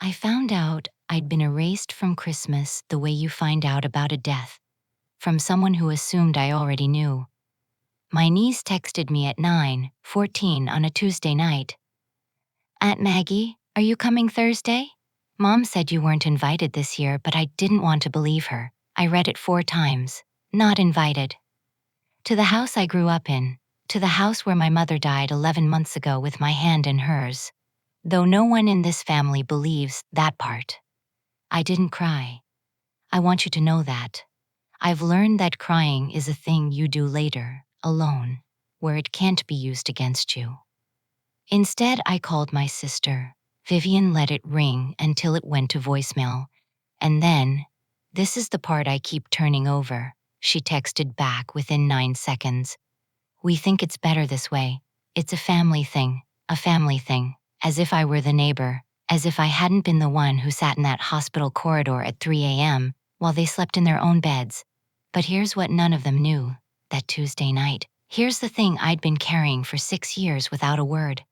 I found out I'd been erased from Christmas the way you find out about a death, from someone who assumed I already knew. My niece texted me at 9:14 on a Tuesday night. "Aunt Maggie, are you coming Thursday?" Mom said you weren't invited this year, but I didn't want to believe her. I read it 4 times. Not invited. To the house I grew up in. To the house where my mother died 11 months ago with my hand in hers. Though no one in this family believes that part. I didn't cry. I want you to know that. I've learned that crying is a thing you do later, alone, where it can't be used against you. Instead, I called my sister. Vivian let it ring until it went to voicemail. And then, "This is the part I keep turning over," she texted back within 9 seconds. "We think it's better this way. It's a family thing, as if I were the neighbor, as if I hadn't been the one who sat in that hospital corridor at 3 a.m. while they slept in their own beds." But here's what none of them knew that Tuesday night. Here's the thing I'd been carrying for 6 years without a word.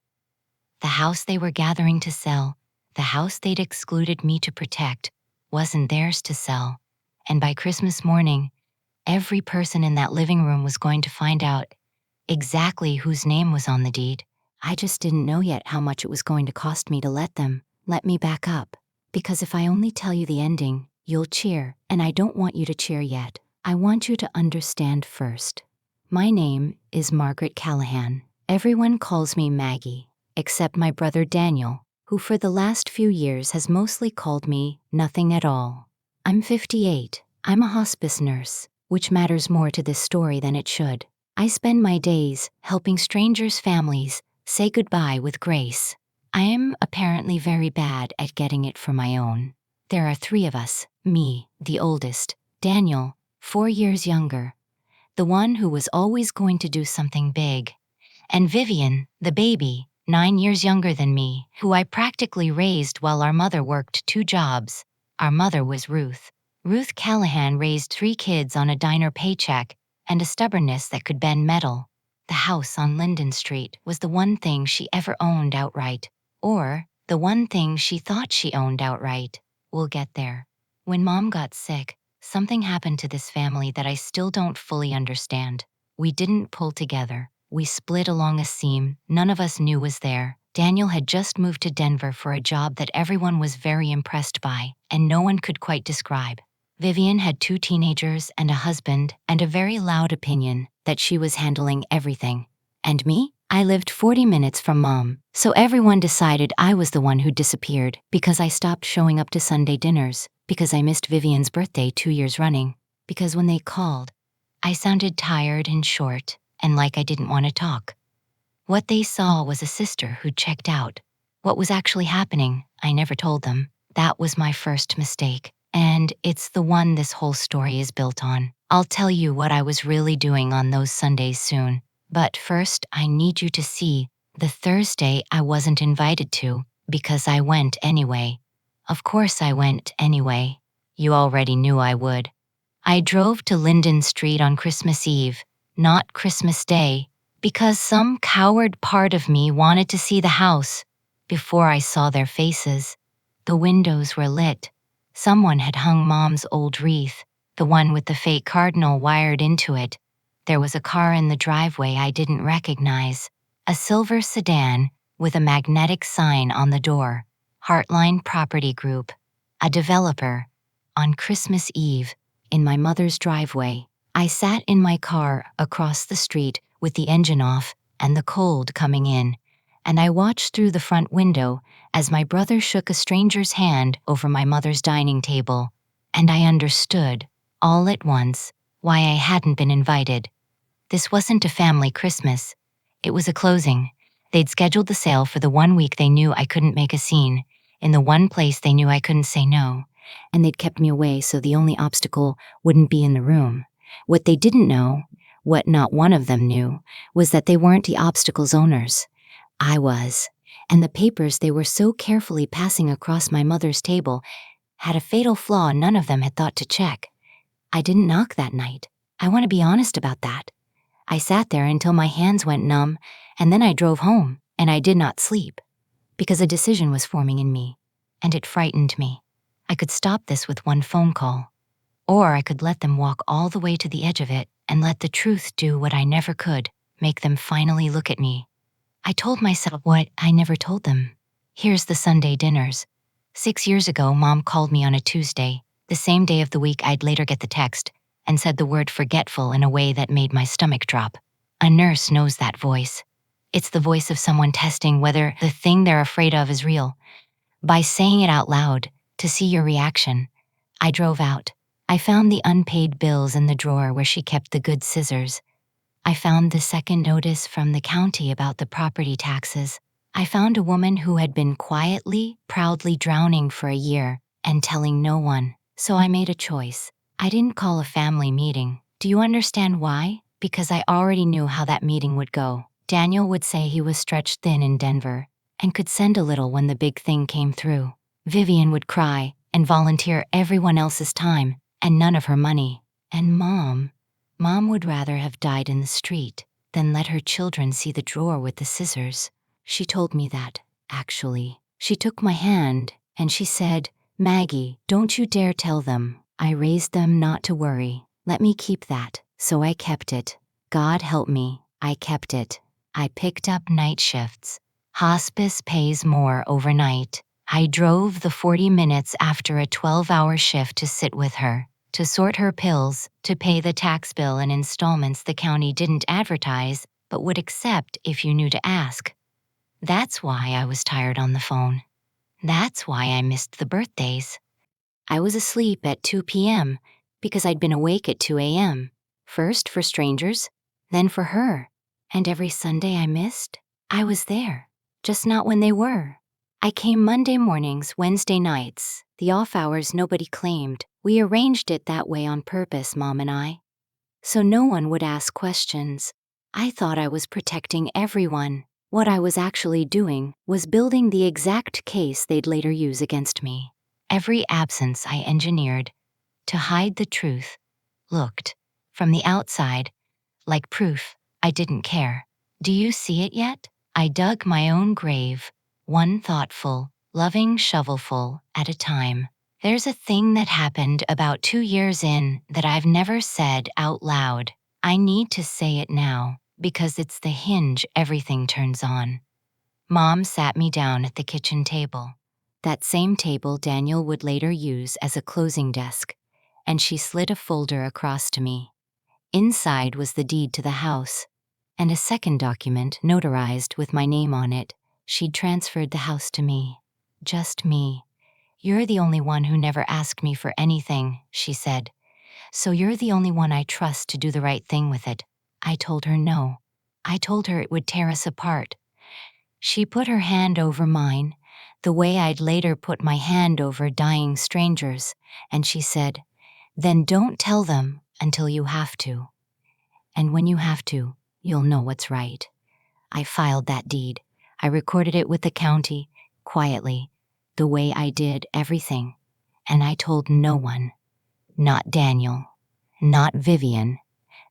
The house they were gathering to sell, the house they'd excluded me to protect, wasn't theirs to sell. And by Christmas morning, every person in that living room was going to find out exactly whose name was on the deed. I just didn't know yet how much it was going to cost me to let me back up. Because if I only tell you the ending, you'll cheer, and I don't want you to cheer yet. I want you to understand first. My name is Margaret Callahan. Everyone calls me Maggie, except my brother Daniel, who for the last few years has mostly called me nothing at all. I'm 58. I'm a hospice nurse, which matters more to this story than it should. I spend my days helping strangers' families say goodbye with grace. I am apparently very bad at getting it for my own. There are 3 of us, me, the oldest, Daniel, 4 years younger, the one who was always going to do something big, and Vivian, the baby, 9 years younger than me, who I practically raised while our mother worked 2 jobs. Our mother was Ruth. Ruth Callahan raised 3 kids on a diner paycheck and a stubbornness that could bend metal. The house on Linden Street was the one thing she ever owned outright, or the one thing she thought she owned outright. We'll get there. When Mom got sick, something happened to this family that I still don't fully understand. We didn't pull together. We split along a seam none of us knew was there. Daniel had just moved to Denver for a job that everyone was very impressed by, and no one could quite describe. Vivian had 2 teenagers and a husband and a very loud opinion that she was handling everything. And me? I lived 40 minutes from Mom, so everyone decided I was the one who disappeared because I stopped showing up to Sunday dinners, because I missed Vivian's birthday 2 years running, because when they called, I sounded tired and short and like I didn't want to talk. What they saw was a sister who'd checked out. What was actually happening, I never told them. That was my first mistake. And it's the one this whole story is built on. I'll tell you what I was really doing on those Sundays soon. But first, I need you to see the Thursday I wasn't invited to, because I went anyway. Of course I went anyway. You already knew I would. I drove to Linden Street on Christmas Eve, not Christmas Day, because some coward part of me wanted to see the house before I saw their faces. The windows were lit. Someone had hung Mom's old wreath, the one with the fake cardinal wired into it. There was a car in the driveway I didn't recognize, a silver sedan with a magnetic sign on the door, Heartline Property Group, a developer. On Christmas Eve, in my mother's driveway, I sat in my car across the street with the engine off and the cold coming in, and I watched through the front window as my brother shook a stranger's hand over my mother's dining table, and I understood, all at once, why I hadn't been invited. This wasn't a family Christmas. It was a closing. They'd scheduled the sale for the 1 week they knew I couldn't make a scene, in the one place they knew I couldn't say no, and they'd kept me away so the only obstacle wouldn't be in the room. What they didn't know, what not one of them knew, was that they weren't the obstacle's owners. I was, and the papers they were so carefully passing across my mother's table had a fatal flaw none of them had thought to check. I didn't knock that night. I want to be honest about that. I sat there until my hands went numb, and then I drove home, and I did not sleep, because a decision was forming in me. and it frightened me. I could stop this with one phone call, or I could let them walk all the way to the edge of it and let the truth do what I never could, make them finally look at me. I told myself what I never told them. Here's the Sunday dinners. 6 years ago, Mom called me on a Tuesday, the same day of the week I'd later get the text, and said the word forgetful in a way that made my stomach drop. A nurse knows that voice. It's the voice of someone testing whether the thing they're afraid of is real. By saying it out loud, to see your reaction, I drove out. I found the unpaid bills in the drawer where she kept the good scissors. I found the second notice from the county about the property taxes. I found a woman who had been quietly, proudly drowning for a year and telling no one. So I made a choice. I didn't call a family meeting. Do you understand why? Because I already knew how that meeting would go. Daniel would say he was stretched thin in Denver and could send a little when the big thing came through. Vivian would cry and volunteer everyone else's time and none of her money. And Mom would rather have died in the street than let her children see the drawer with the scissors. She told me that, actually. She took my hand and she said, "Maggie, don't you dare tell them. I raised them not to worry. Let me keep that." So I kept it. God help me, I kept it. I picked up night shifts. Hospice pays more overnight. I drove the 40 minutes after a 12-hour shift to sit with her, to sort her pills, to pay the tax bill in installments the county didn't advertise but would accept if you knew to ask. That's why I was tired on the phone. That's why I missed the birthdays. I was asleep at 2 p.m. because I'd been awake at 2 a.m. First for strangers, then for her. And every Sunday I missed, I was there, just not when they were. I came Monday mornings, Wednesday nights, the off hours nobody claimed. We arranged it that way on purpose, Mom and I. So no one would ask questions. I thought I was protecting everyone. What I was actually doing was building the exact case they'd later use against me. Every absence I engineered to hide the truth looked, from the outside, like proof I didn't care. Do you see it yet? I dug my own grave, one thoughtful, loving shovelful at a time. There's a thing that happened about 2 years in that I've never said out loud. I need to say it now, because it's the hinge everything turns on. Mom sat me down at the kitchen table, that same table Daniel would later use as a closing desk, and she slid a folder across to me. Inside was the deed to the house, and a second document notarized with my name on it. She'd transferred the house to me. Just me. "You're the only one who never asked me for anything," she said. "So you're the only one I trust to do the right thing with it." I told her no. I told her it would tear us apart. She put her hand over mine, the way I'd later put my hand over dying strangers, and she said, "Then don't tell them until you have to. And when you have to, you'll know what's right." I filed that deed. I recorded it with the county, quietly, the way I did everything. And I told no one. Not Daniel. Not Vivian.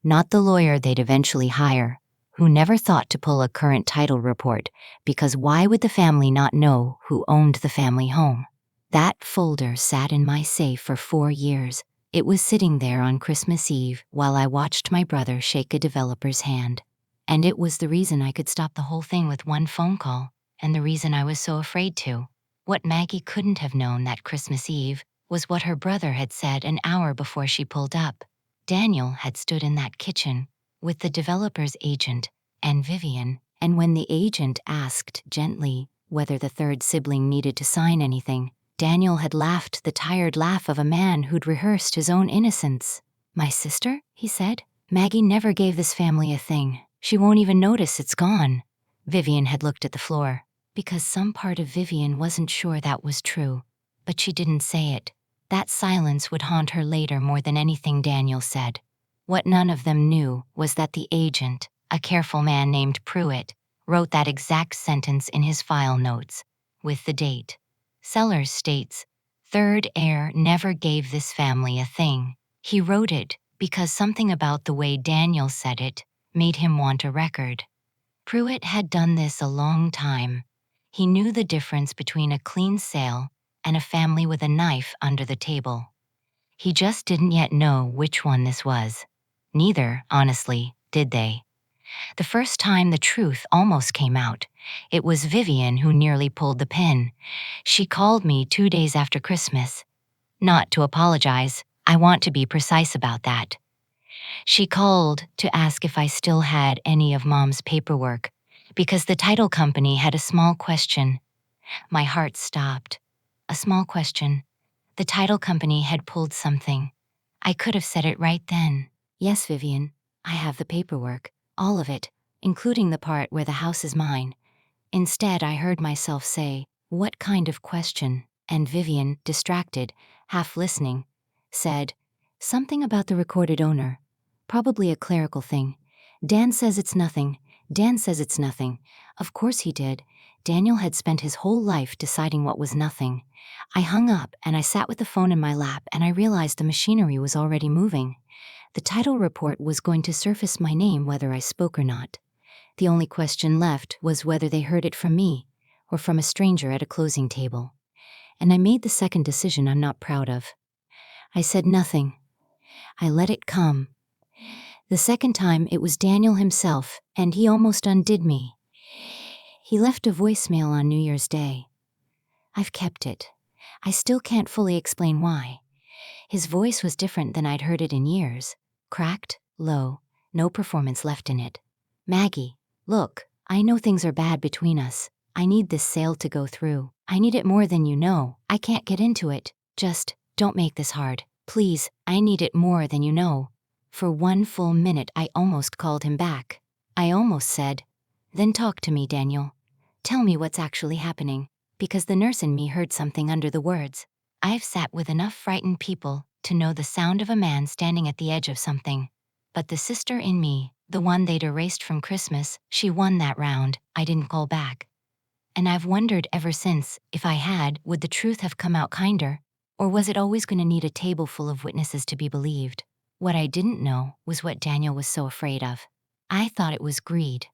Not the lawyer they'd eventually hire, who never thought to pull a current title report, because why would the family not know who owned the family home? That folder sat in my safe for 4 years. It was sitting there on Christmas Eve while I watched my brother shake a developer's hand. And it was the reason I could stop the whole thing with one phone call, and the reason I was so afraid to. What Maggie couldn't have known that Christmas Eve was what her brother had said an hour before she pulled up. Daniel had stood in that kitchen with the developer's agent and Vivian, and when the agent asked gently whether the third sibling needed to sign anything, Daniel had laughed the tired laugh of a man who'd rehearsed his own innocence. "My sister?" he said. "Maggie never gave this family a thing. She won't even notice it's gone." Vivian had looked at the floor, because some part of Vivian wasn't sure that was true, but she didn't say it. That silence would haunt her later more than anything Daniel said. What none of them knew was that the agent, a careful man named Pruitt, wrote that exact sentence in his file notes, with the date. Sellers states, "Third heir never gave this family a thing." He wrote it because something about the way Daniel said it made him want a record. Pruitt had done this a long time. He knew the difference between a clean sale and a family with a knife under the table. He just didn't yet know which one this was. Neither, honestly, did they. The first time the truth almost came out, it was Vivian who nearly pulled the pin. She called me 2 days after Christmas. Not to apologize, I want to be precise about that. She called to ask if I still had any of Mom's paperwork, because the title company had a small question. My heart stopped. A small question. The title company had pulled something. I could have said it right then. Yes, Vivian, I have the paperwork, all of it, including the part where the house is mine. Instead, I heard myself say, "What kind of question?" And Vivian, distracted, half listening, said, "Something about the recorded owner. Probably a clerical thing. Dan says it's nothing. Dan says it's nothing." Of course he did. Daniel had spent his whole life deciding what was nothing. I hung up and I sat with the phone in my lap and I realized the machinery was already moving. The title report was going to surface my name whether I spoke or not. The only question left was whether they heard it from me or from a stranger at a closing table. And I made the second decision I'm not proud of. I said nothing. I let it come. The second time it was Daniel himself, and he almost undid me. He left a voicemail on New Year's Day. I've kept it. I still can't fully explain why. His voice was different than I'd heard it in years. Cracked, low, no performance left in it. "Maggie, look, I know things are bad between us. I need this sale to go through. I need it more than you know. I can't get into it. Just, don't make this hard. Please, I need it more than you know." For 1 full minute, I almost called him back. I almost said, "Then talk to me, Daniel. Tell me what's actually happening." Because the nurse in me heard something under the words. I've sat with enough frightened people to know the sound of a man standing at the edge of something. But the sister in me, the one they'd erased from Christmas, she won that round. I didn't call back. And I've wondered ever since, if I had, would the truth have come out kinder? Or was it always going to need a table full of witnesses to be believed? What I didn't know was what Daniel was so afraid of. I thought it was greed.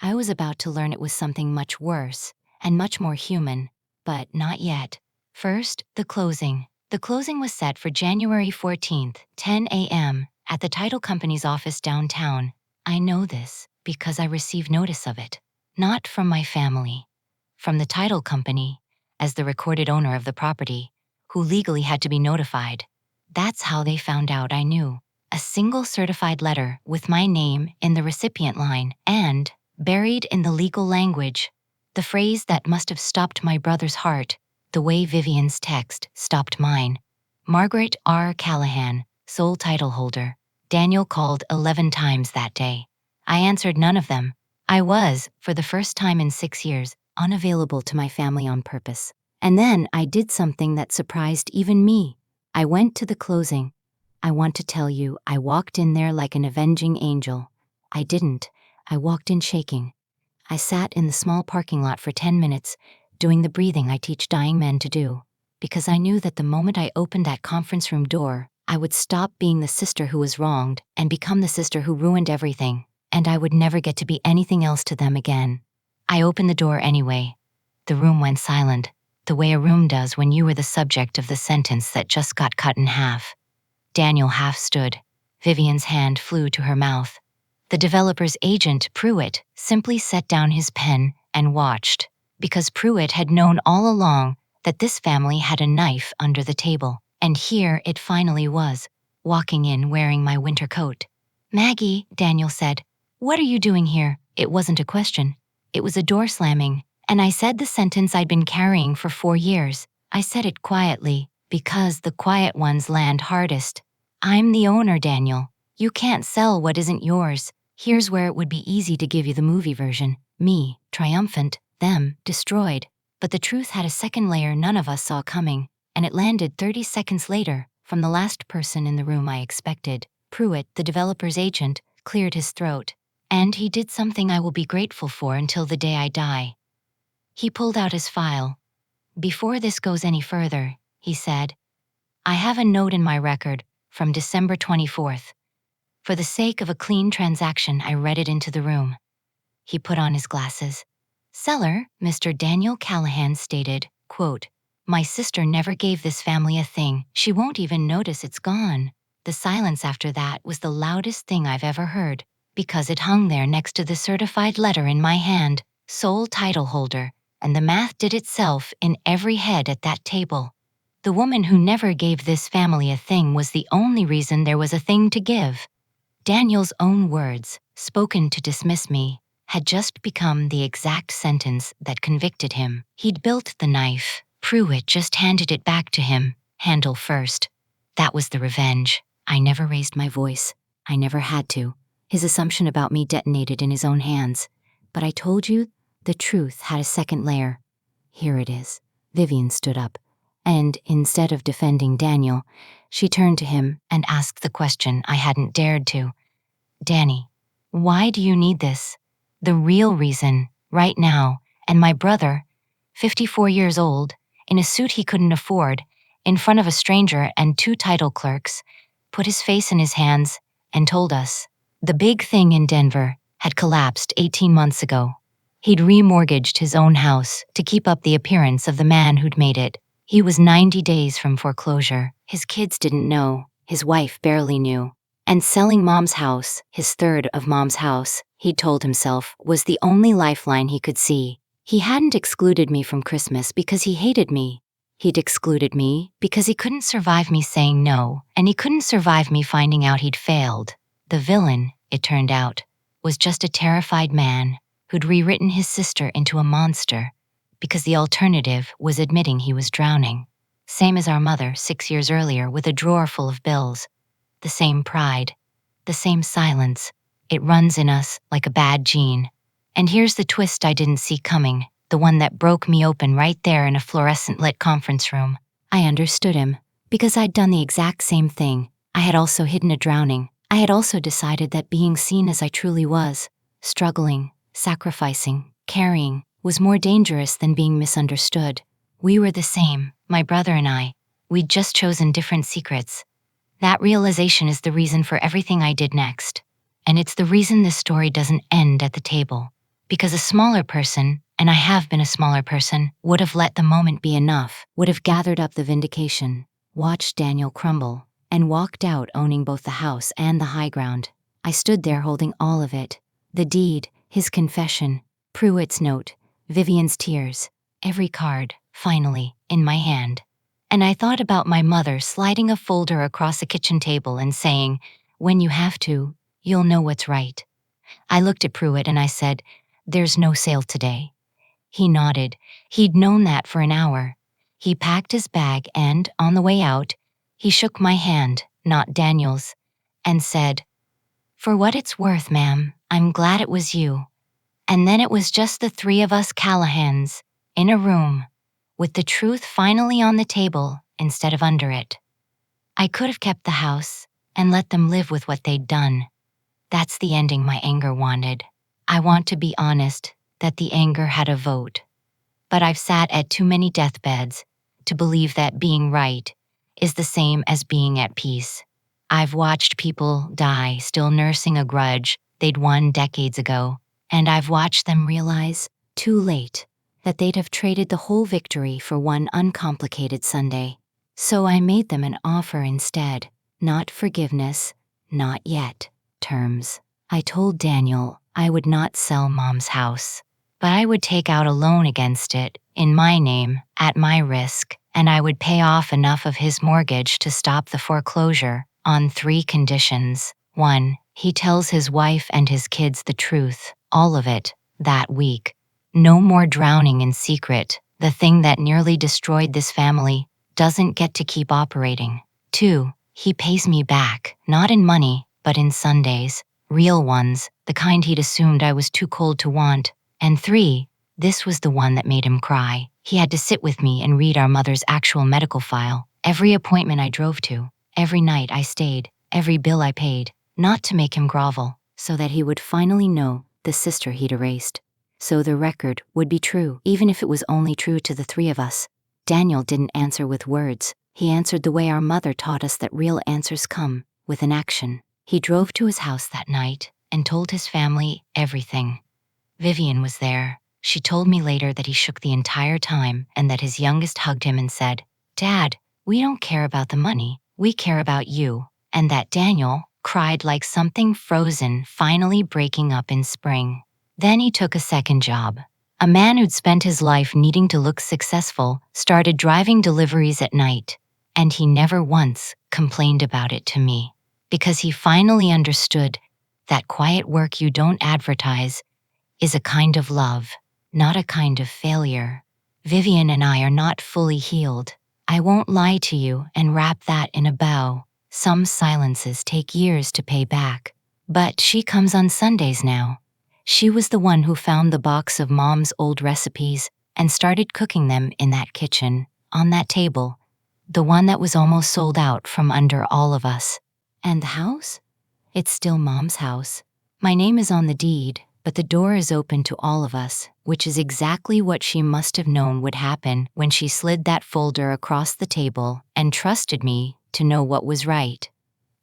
I was about to learn it was something much worse, and much more human, but not yet. First, the closing. The closing was set for January 14th, 10 a.m., at the title company's office downtown. I know this because I received notice of it. Not from my family. From the title company, as the recorded owner of the property, who legally had to be notified. That's how they found out I knew. A single certified letter with my name in the recipient line and, buried in the legal language, the phrase that must have stopped my brother's heart, the way Vivian's text stopped mine. Margaret R. Callahan, sole title holder. Daniel called 11 times that day. I answered none of them. I was, for the first time in 6 years, unavailable to my family on purpose. And then I did something that surprised even me. I went to the closing. I want to tell you, I walked in there like an avenging angel. I didn't. I walked in shaking. I sat in the small parking lot for 10 minutes, doing the breathing I teach dying men to do, because I knew that the moment I opened that conference room door, I would stop being the sister who was wronged and become the sister who ruined everything, and I would never get to be anything else to them again. I opened the door anyway. The room went silent, the way a room does when you were the subject of the sentence that just got cut in half. Daniel half stood. Vivian's hand flew to her mouth. The developer's agent, Pruitt, simply set down his pen and watched, because Pruitt had known all along that this family had a knife under the table, and here it finally was, walking in wearing my winter coat. "Maggie," Daniel said, "what are you doing here?" It wasn't a question. It was a door slamming, and I said the sentence I'd been carrying for 4 years. I said it quietly, because the quiet ones land hardest. "I'm the owner, Daniel. You can't sell what isn't yours." Here's where it would be easy to give you the movie version. Me, triumphant, them, destroyed. But the truth had a second layer none of us saw coming, and it landed 30 seconds later, from the last person in the room I expected. Pruitt, the developer's agent, cleared his throat. And he did something I will be grateful for until the day I die. He pulled out his file. "Before this goes any further," he said, "I have a note in my record from December 24th. For the sake of a clean transaction, I read it into the room." He put on his glasses. "Seller, Mr. Daniel Callahan stated, quote, My sister never gave this family a thing. She won't even notice it's gone. The silence after that was the loudest thing I've ever heard, because it hung there next to the certified letter in my hand, sole title holder, and the math did itself in every head at that table. The woman who never gave this family a thing was the only reason there was a thing to give. Daniel's own words, spoken to dismiss me, had just become the exact sentence that convicted him. He'd built the knife. Pruitt just handed it back to him, handle first. That was the revenge. I never raised my voice. I never had to. His assumption about me detonated in his own hands. But I told you, the truth had a second layer. Here it is. Vivian stood up, and instead of defending Daniel, she turned to him and asked the question I hadn't dared to. Danny, why do you need this? The real reason, right now, and my brother, 54 years old, in a suit he couldn't afford, in front of a stranger and 2 title clerks, put his face in his hands and told us. The big thing in Denver had collapsed 18 months ago. He'd remortgaged his own house to keep up the appearance of the man who'd made it. He was 90 days from foreclosure. His kids didn't know. His wife barely knew. And selling Mom's house, his third of Mom's house, he'd told himself, was the only lifeline he could see. He hadn't excluded me from Christmas because he hated me. He'd excluded me because he couldn't survive me saying no, and he couldn't survive me finding out he'd failed. The villain, it turned out, was just a terrified man who'd rewritten his sister into a monster because the alternative was admitting he was drowning. Same as our mother 6 years earlier with a drawer full of bills. The same pride, the same silence. It runs in us like a bad gene. And here's the twist I didn't see coming, the one that broke me open right there in a fluorescent-lit conference room. I understood him, because I'd done the exact same thing. I had also hidden a drowning. I had also decided that being seen as I truly was, struggling, sacrificing, carrying, was more dangerous than being misunderstood. We were the same, my brother and I. We'd just chosen different secrets. That realization is the reason for everything I did next. And it's the reason this story doesn't end at the table. Because a smaller person, and I have been a smaller person, would have let the moment be enough, would have gathered up the vindication, watched Daniel crumble, and walked out owning both the house and the high ground. I stood there holding all of it. The deed, his confession, Pruitt's note, Vivian's tears, every card, finally, in my hand. And I thought about my mother sliding a folder across a kitchen table and saying, "When you have to, you'll know what's right." I looked at Pruitt and I said, "There's no sale today." He nodded. He'd known that for an hour. He packed his bag and, on the way out, he shook my hand, not Daniel's, and said, "For what it's worth, ma'am, I'm glad it was you." And then it was just the 3 of us Callahans, in a room, with the truth finally on the table instead of under it. I could have kept the house and let them live with what they'd done. That's the ending my anger wanted. I want to be honest that the anger had a vote. But I've sat at too many deathbeds to believe that being right is the same as being at peace. I've watched people die still nursing a grudge they'd won decades ago, and I've watched them realize, too late, that they'd have traded the whole victory for one uncomplicated Sunday. So I made them an offer instead, not forgiveness, not yet, terms. I told Daniel I would not sell Mom's house, but I would take out a loan against it, in my name, at my risk, and I would pay off enough of his mortgage to stop the foreclosure, on 3 conditions. 1, he tells his wife and his kids the truth, all of it, that week. No more drowning in secret. The thing that nearly destroyed this family doesn't get to keep operating. 2, he pays me back, not in money, but in Sundays, real ones, the kind he'd assumed I was too cold to want. And 3, this was the one that made him cry. He had to sit with me and read our mother's actual medical file, every appointment I drove to, every night I stayed, every bill I paid, not to make him grovel, so that he would finally know the sister he'd erased. So the record would be true, even if it was only true to the 3 of us. Daniel didn't answer with words. He answered the way our mother taught us that real answers come, with an action. He drove to his house that night and told his family everything. Vivian was there. She told me later that he shook the entire time and that his youngest hugged him and said, "Dad, we don't care about the money, we care about you." And that Daniel cried like something frozen finally breaking up in spring. Then he took a second job. A man who'd spent his life needing to look successful started driving deliveries at night, and he never once complained about it to me, because he finally understood that quiet work you don't advertise is a kind of love, not a kind of failure. Vivian and I are not fully healed. I won't lie to you and wrap that in a bow. Some silences take years to pay back. But she comes on Sundays now. She was the one who found the box of Mom's old recipes and started cooking them in that kitchen, on that table, the one that was almost sold out from under all of us. And the house? It's still Mom's house. My name is on the deed, but the door is open to all of us, which is exactly what she must have known would happen when she slid that folder across the table and trusted me to know what was right.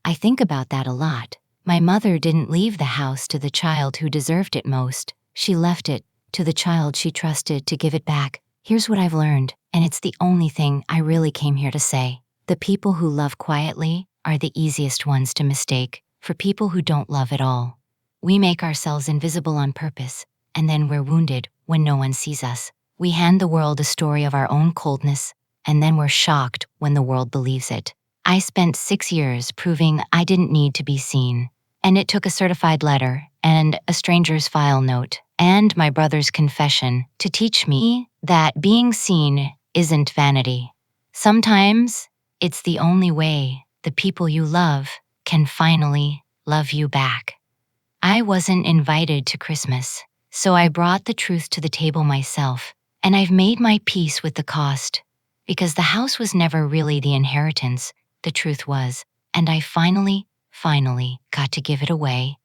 I think about that a lot. My mother didn't leave the house to the child who deserved it most. She left it to the child she trusted to give it back. Here's what I've learned, and it's the only thing I really came here to say. The people who love quietly are the easiest ones to mistake for people who don't love at all. We make ourselves invisible on purpose, and then we're wounded when no one sees us. We hand the world a story of our own coldness, and then we're shocked when the world believes it. I spent 6 years proving I didn't need to be seen, and it took a certified letter and a stranger's file note and my brother's confession to teach me that being seen isn't vanity. Sometimes it's the only way the people you love can finally love you back. I wasn't invited to Christmas, so I brought the truth to the table myself, and I've made my peace with the cost, because the house was never really the inheritance, the truth was, and I finally got to give it away.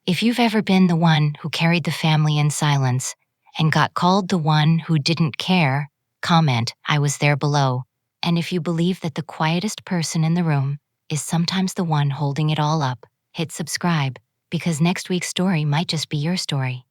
If you've ever been the one who carried the family in silence and got called the one who didn't care, comment, "I was there" below. And if you believe that the quietest person in the room is sometimes the one holding it all up, hit subscribe, because next week's story might just be your story.